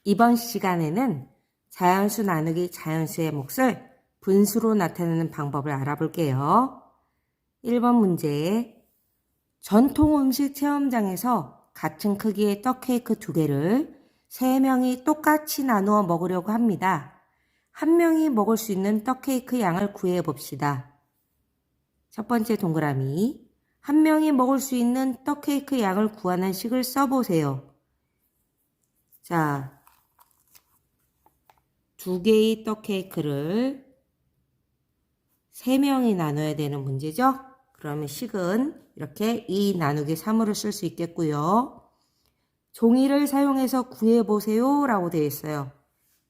이번 시간에는 자연수 나누기 자연수의 몫을 분수로 나타내는 방법을 알아볼게요. 1번 문제. 전통 음식 체험장에서 같은 크기의 떡 케이크 2개를 3명이 똑같이 나누어 먹으려고 합니다. 한 명이 먹을 수 있는 떡 케이크 양을 구해 봅시다. 첫 번째 동그라미. 한 명이 먹을 수 있는 떡 케이크 양을 구하는 식을 써보세요. 자, 2개의 떡 케이크를 3명이 나눠야 되는 문제죠? 그러면 식은 이렇게 2 나누기 3으로 쓸 수 있겠고요. 종이를 사용해서 구해보세요 라고 되어 있어요.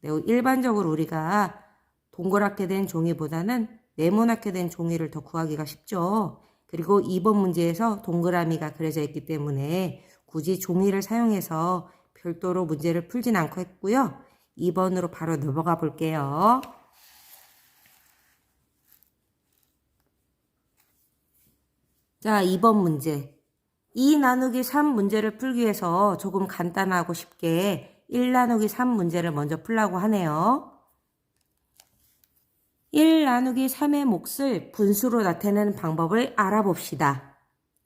일반적으로 우리가 동그랗게 된 종이보다는 네모나게 된 종이를 더 구하기가 쉽죠. 그리고 2번 문제에서 동그라미가 그려져 있기 때문에 굳이 종이를 사용해서 별도로 문제를 풀진 않고 했고요. 2번으로 바로 넘어가 볼게요. 자, 2번 문제. 2 나누기 3 문제를 풀기 위해서 조금 간단하고 쉽게 1 나누기 3 문제를 먼저 풀라고 하네요. 1 나누기 3의 몫을 분수로 나타내는 방법을 알아봅시다.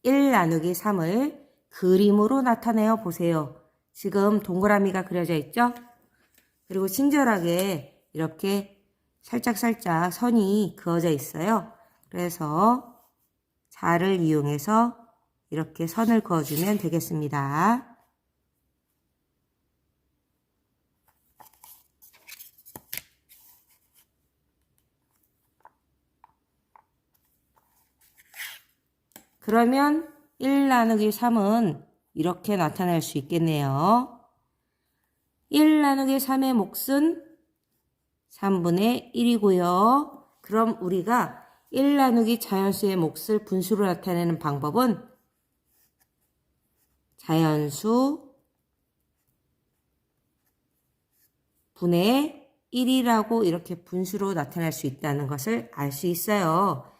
1 나누기 3을 그림으로 나타내어 보세요. 지금 동그라미가 그려져 있죠? 그리고 친절하게 이렇게 살짝살짝 선이 그어져 있어요. 그래서 자를 이용해서 이렇게 선을 그어주면 되겠습니다. 그러면 1 나누기 3은 이렇게 나타낼 수 있겠네요. 1 나누기 3의 몫은 3분의 1이고요. 그럼 우리가 1 나누기 자연수의 몫을 분수로 나타내는 방법은 자연수 분의 1이라고 이렇게 분수로 나타낼 수 있다는 것을 알 수 있어요.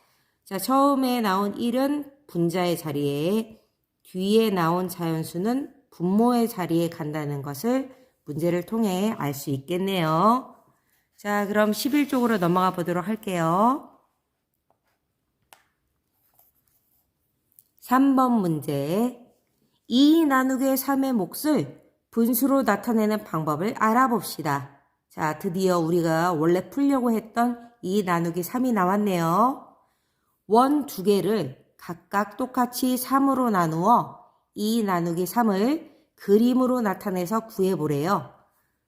자, 처음에 나온 1은 분자의 자리에, 뒤에 나온 자연수는 분모의 자리에 간다는 것을 문제를 통해 알 수 있겠네요. 자, 그럼 11쪽으로 넘어가 보도록 할게요. 3번 문제. 2 나누기 3의 몫을 분수로 나타내는 방법을 알아봅시다. 자, 드디어 우리가 원래 풀려고 했던 2 나누기 3이 나왔네요. 원 2개를 각각 똑같이 3으로 나누어 2 나누기 3을 그림으로 나타내서 구해보래요.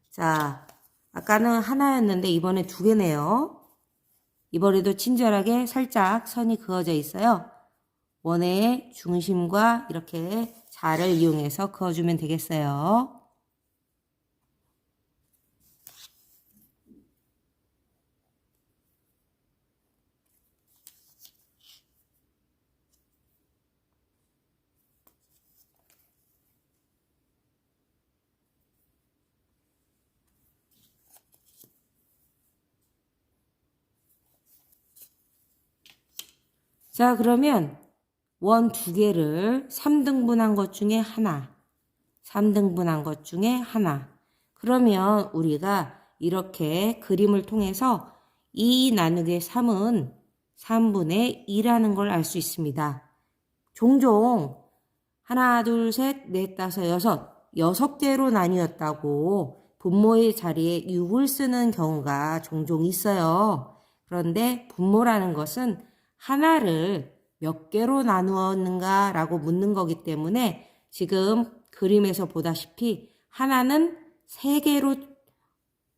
자, 아까는 하나였는데 이번에 2개네요. 이번에도 친절하게 살짝 선이 그어져 있어요. 원의 중심과 이렇게 자를 이용해서 그어주면 되겠어요. 자, 그러면 원 2개를 3등분한 것 중에 하나, 3등분한 것 중에 하나. 그러면 우리가 이렇게 그림을 통해서 2 나누기 3은 3분의 2라는 걸 알 수 있습니다. 종종 하나, 둘, 셋, 넷, 다섯, 여섯 개로 나뉘었다고 분모의 자리에 6을 쓰는 경우가 종종 있어요. 그런데 분모라는 것은 하나를 몇 개로 나누었는가 라고 묻는 거기 때문에 지금 그림에서 보다시피 하나는 3개로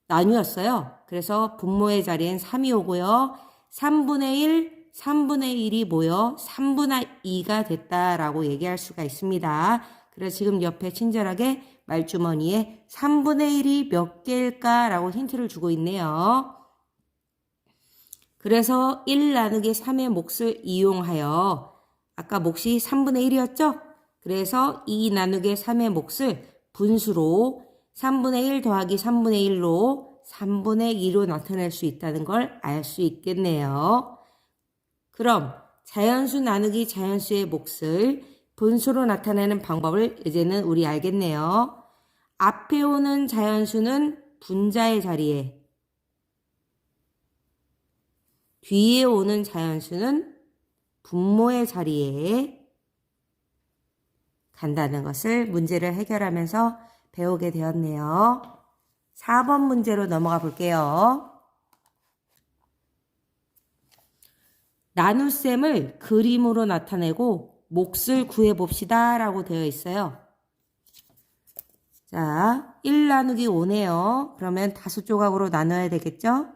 나뉘었어요. 그래서 분모의 자리엔 3이 오고요. 3분의 1, 3분의 1이 모여 3분의 2가 됐다라고 얘기할 수가 있습니다. 그래서 지금 옆에 친절하게 말주머니에 3분의 1이 몇 개일까 라고 힌트를 주고 있네요. 그래서 1 나누기 3의 몫을 이용하여 아까 몫이 3분의 1이었죠? 그래서 2 나누기 3의 몫을 분수로 3분의 1 더하기 3분의 1로 3분의 2로 나타낼 수 있다는 걸 알 수 있겠네요. 그럼 자연수 나누기 자연수의 몫을 분수로 나타내는 방법을 이제는 우리 알겠네요. 앞에 오는 자연수는 분자의 자리에, 뒤에 오는 자연수는 분모의 자리에 간다는 것을 문제를 해결하면서 배우게 되었네요. 4번 문제로 넘어가 볼게요. 나눗셈을 그림으로 나타내고 몫을 구해봅시다 라고 되어 있어요. 자, 1 나누기 5네요. 그러면 5조각으로 나눠야 되겠죠?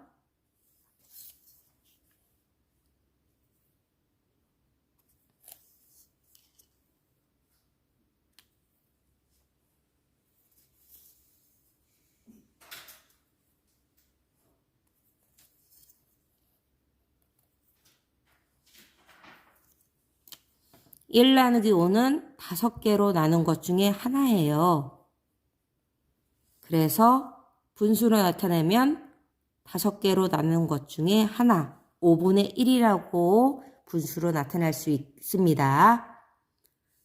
(1 나누기 5는 5개로 나눈 것 중에 하나예요. 그래서 분수로 나타내면 5개로 나눈 것 중에 하나, 5분의 1이라고 분수로 나타낼 수 있습니다.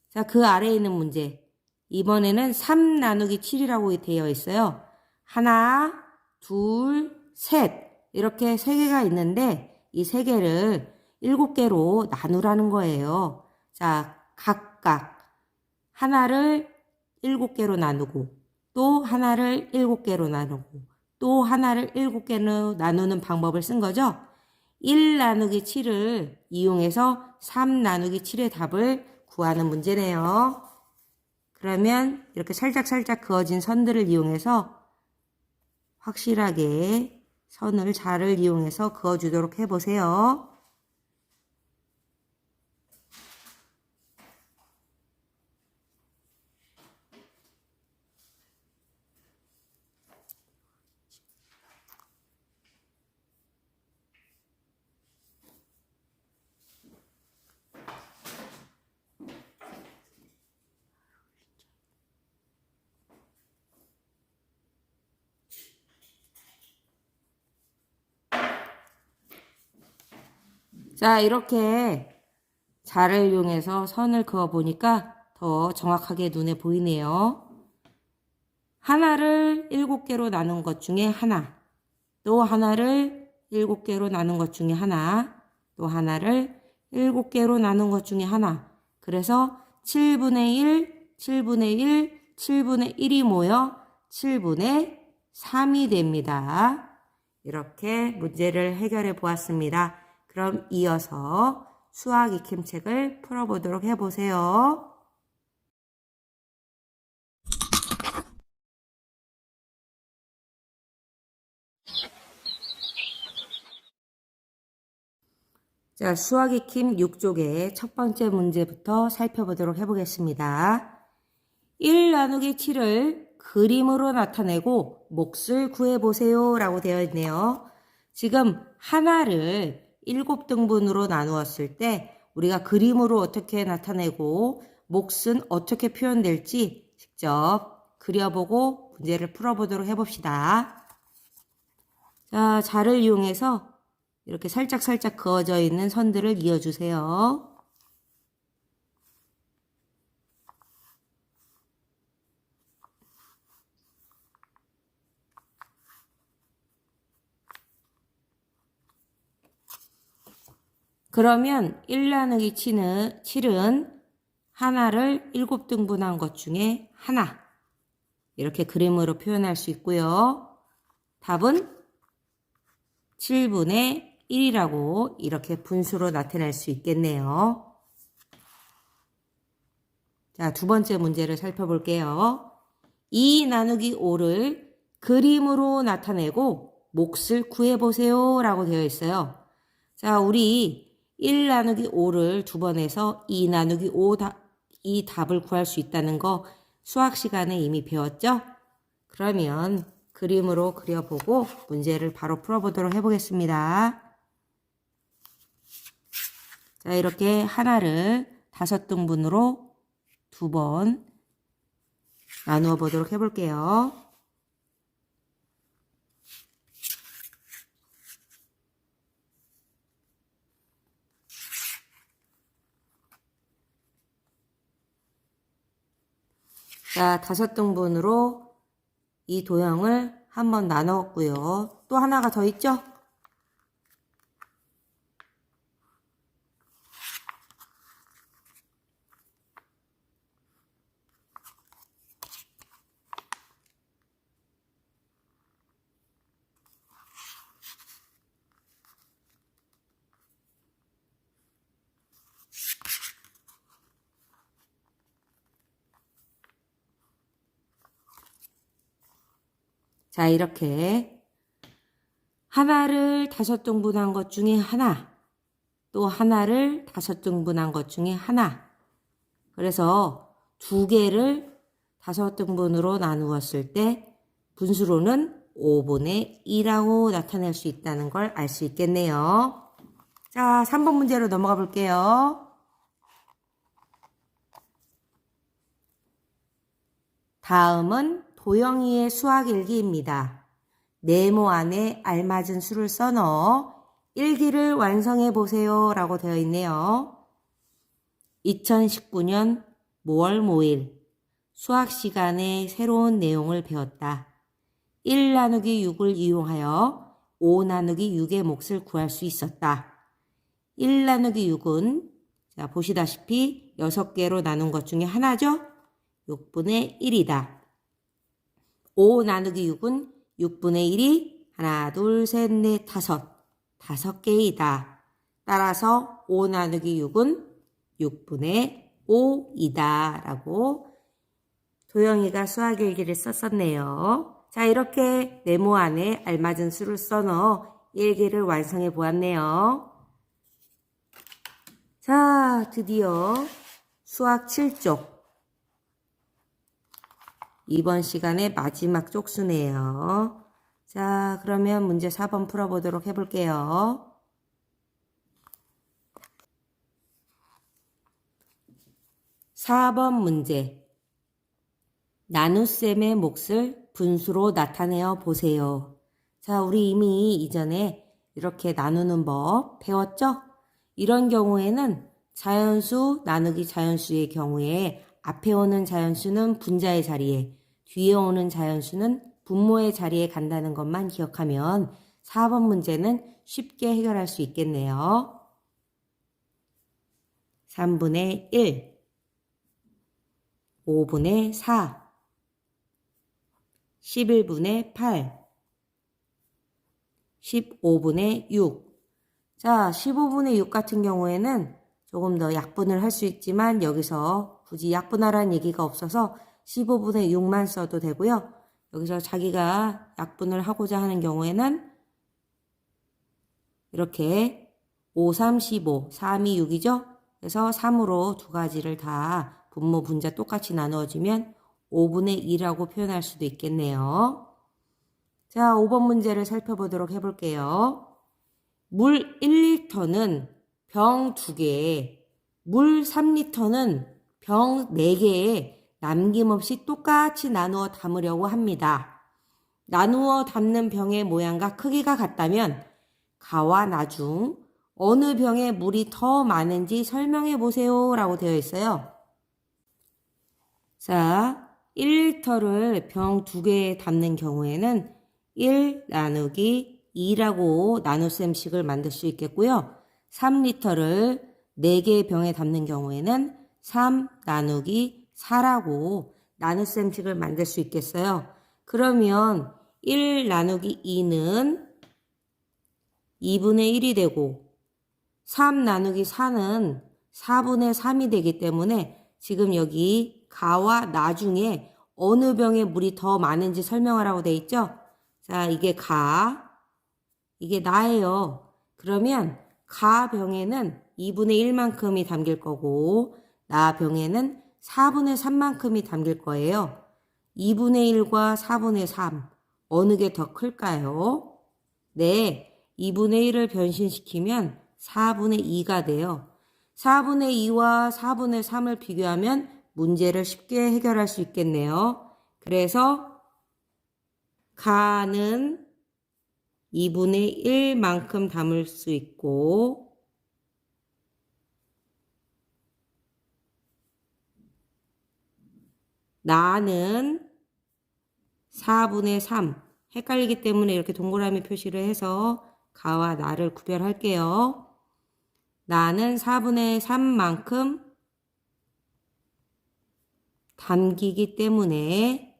자, 그 아래에 있는 문제. 이번에는 3 나누기 7이라고 되어 있어요. 하나, 둘, 셋. 이렇게 3개가 있는데 이 3개를 7개로 나누라는 거예요. 자, 각각 하나를 7개로 나누고 또 하나를 7개로 나누고 또 하나를 7개로 나누는 방법을 쓴 거죠. 1 나누기 7을 이용해서 3 나누기 7의 답을 구하는 문제네요. 그러면 이렇게 살짝살짝 그어진 선들을 이용해서 확실하게 선을 자를 이용해서 그어주도록 해보세요. 자, 이렇게 자를 이용해서 선을 그어보니까 더 정확하게 눈에 보이네요. 하나를 7개로 나눈 것 중에 하나, 또 하나를 7개로 나눈 것 중에 하나, 또 하나를 7개로 나눈 것 중에 하나. 그래서 7분의 1, 7분의 1, 7분의 1이 모여 7분의 3이 됩니다. 이렇게 문제를 해결해 보았습니다. 그럼 이어서 수학 익힘책을 풀어보도록 해보세요. 자, 수학 익힘 6쪽의 첫 번째 문제부터 살펴보도록 해보겠습니다. 1 나누기 7을 그림으로 나타내고 몫을 구해보세요 라고 되어 있네요. 지금 하나를 7등분으로 나누었을 때 우리가 그림으로 어떻게 나타내고 몫은 어떻게 표현될지 직접 그려보고 문제를 풀어보도록 해봅시다. 자, 자를 이용해서 이렇게 살짝살짝 그어져 있는 선들을 이어주세요. 그러면 1 나누기 7은 하나를 7등분한 것 중에 하나. 이렇게 그림으로 표현할 수 있고요. 답은 7분의 1이라고 이렇게 분수로 나타낼 수 있겠네요. 자, 두 번째 문제를 살펴볼게요. 2 나누기 5를 그림으로 나타내고 몫을 구해보세요 라고 되어 있어요. 자, 우리 1 나누기 5를 두 번 해서 2 나누기 5 이 답을 구할 수 있다는 거 수학 시간에 이미 배웠죠? 그러면 그림으로 그려보고 문제를 바로 풀어보도록 해보겠습니다. 자, 이렇게 하나를 5등분으로 2번 나누어 보도록 해볼게요. 자, 5등분으로 이 도형을 한번 나눴고요. 또 하나가 더 있죠? 자, 이렇게 하나를 5등분한 것 중에 하나, 또 하나를 5등분한 것 중에 하나. 그래서 2개를 5등분으로 나누었을 때 분수로는 5분의 2라고 나타낼 수 있다는 걸 알 수 있겠네요. 자, 3번 문제로 넘어가 볼게요. 다음은 도영이의 수학 일기입니다. 네모 안에 알맞은 수를 써넣어 일기를 완성해 보세요 라고 되어 있네요. 2019년 5월 5일 수학 시간에 새로운 내용을 배웠다. 1 나누기 6을 이용하여 5 나누기 6의 몫을 구할 수 있었다. 1 나누기 6은 자 보시다시피 6개로 나눈 것 중에 하나죠? 6분의 1이다. 5 나누기 6은 6분의 1이 하나, 둘, 셋, 넷, 다섯 개이다. 따라서 5 나누기 6은 6분의 5이다. 라고 도영이가 수학일기를 썼었네요. 자, 이렇게 네모 안에 알맞은 수를 써넣어 일기를 완성해 보았네요. 자, 드디어 수학 7쪽. 이번 시간의 마지막 쪽수네요. 자, 그러면 문제 4번 풀어보도록 해볼게요. (4번) 문제. 나눗셈의 몫을 분수로 나타내어 보세요. 자, 우리 이미 이전에 이렇게 나누는 법 배웠죠? 이런 경우에는 자연수 나누기 자연수의 경우에 앞에 오는 자연수는 분자의 자리에, 뒤에 오는 자연수는 분모의 자리에 간다는 것만 기억하면 4번 문제는 쉽게 해결할 수 있겠네요. 3분의 1, 5분의 4, 11분의 8, 15분의 6. 자, 15분의 6 같은 경우에는 조금 더 약분을 할 수 있지만 여기서 굳이 약분하라는 얘기가 없어서 15분의 6만 써도 되고요. 여기서 자기가 약분을 하고자 하는 경우에는 이렇게 5, 3, 15, 3이 6이죠? 그래서 3으로 두 가지를 다 분모, 분자 똑같이 나누어주면 5분의 2라고 표현할 수도 있겠네요. 자, 5번 문제를 살펴보도록 해볼게요. 물 1리터는 병 2개에, 물 3리터는 병 4개에 남김없이 똑같이 나누어 담으려고 합니다. 나누어 담는 병의 모양과 크기가 같다면 가와 나 중 어느 병에 물이 더 많은지 설명해 보세요 라고 되어 있어요. 자, 1리터를 병 2개에 담는 경우에는 1 나누기 2라고 나눗셈식을 만들 수 있겠고요. 3리터를 4개의 병에 담는 경우에는 3 나누기 4라고 나눗셈식을 만들 수 있겠어요. 그러면 1 나누기 2는 2분의 1이 되고 3 나누기 4는 4분의 3이 되기 때문에 지금 여기 가와 나 중에 어느 병에 물이 더 많은지 설명하라고 돼 있죠? 자, 이게 가, 이게 나예요. 그러면 가 병에는 2분의 1만큼이 담길 거고 나 병에는 4분의 3만큼이 담길 거예요. 2분의 1과 4분의 3 어느 게 더 클까요? 네, 2분의 1을 변신시키면 4분의 2가 돼요. 4분의 2와 4분의 3을 비교하면 문제를 쉽게 해결할 수 있겠네요. 그래서 가는 2분의 1만큼 담을 수 있고 나는 4분의 3. 헷갈리기 때문에 이렇게 동그라미 표시를 해서 가와 나를 구별할게요. 나는 4분의 3만큼 담기기 때문에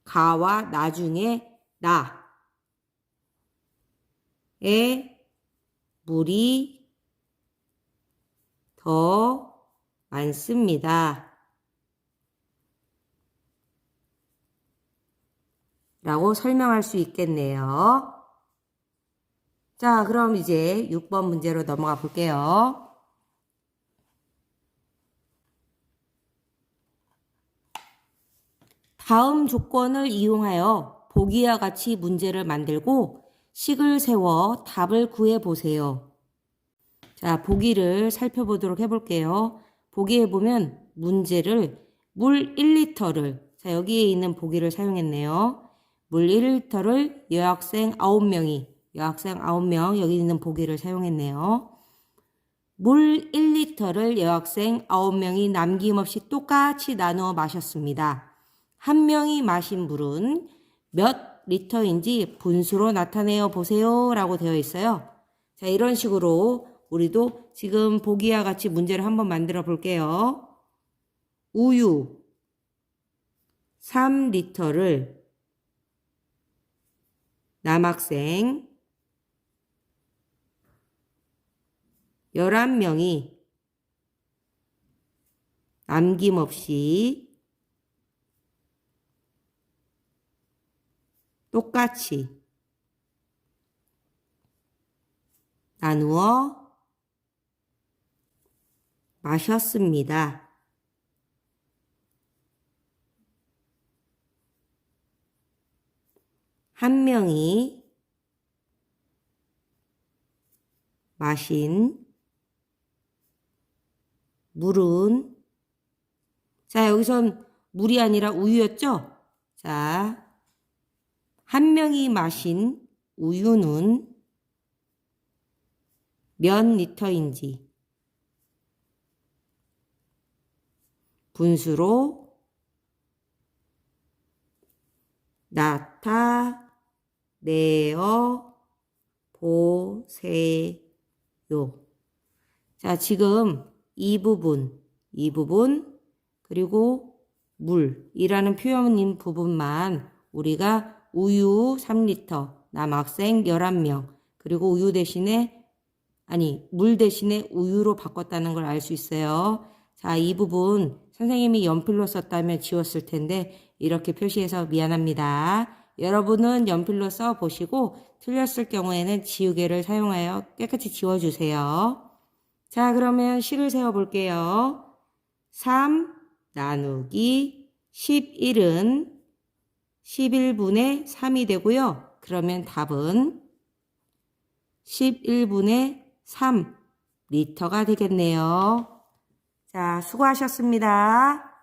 가와 나중에 나의 물이 더 많습니다. 라고 설명할 수 있겠네요. 자, 그럼 이제 6번 문제로 넘어가 볼게요. 다음 조건을 이용하여 보기와 같이 문제를 만들고 식을 세워 답을 구해 보세요. 자, 보기를 살펴보도록 해볼게요. 보기에 보면 문제를 물 1리터를, 자, 여기에 있는 보기를 사용했네요. 물 1리터를 여학생 9명, 여기 있는 보기를 사용했네요. 물 1리터를 여학생 9명이 남김없이 똑같이 나누어 마셨습니다. 한 명이 마신 물은 몇 리터인지 분수로 나타내어 보세요 라고 되어 있어요. 자, 이런 식으로 우리도 지금 보기와 같이 문제를 한번 만들어 볼게요. 우유 3리터를 남학생 11명이 남김없이 똑같이 나누어 마셨습니다. 한 명이 마신 물은, 자, 여기선 물이 아니라 우유였죠? 자, 한 명이 마신 우유는 몇 리터인지 분수로 나타내어 보세요. 자, 지금 이 부분, 그리고 물이라는 표현인 부분만 우리가 우유 3리터, 남학생 11명, 그리고 우유 대신에, 물 대신에 우유로 바꿨다는 걸 알 수 있어요. 자, 이 부분 선생님이 연필로 썼다면 지웠을 텐데 이렇게 표시해서 미안합니다. 여러분은 연필로 써보시고 틀렸을 경우에는 지우개를 사용하여 깨끗이 지워주세요. 자, 그러면 식을 세워볼게요. 3 나누기 11은 11분의 3이 되고요. 그러면 답은 11분의 3리터가 되겠네요. 자, 수고하셨습니다.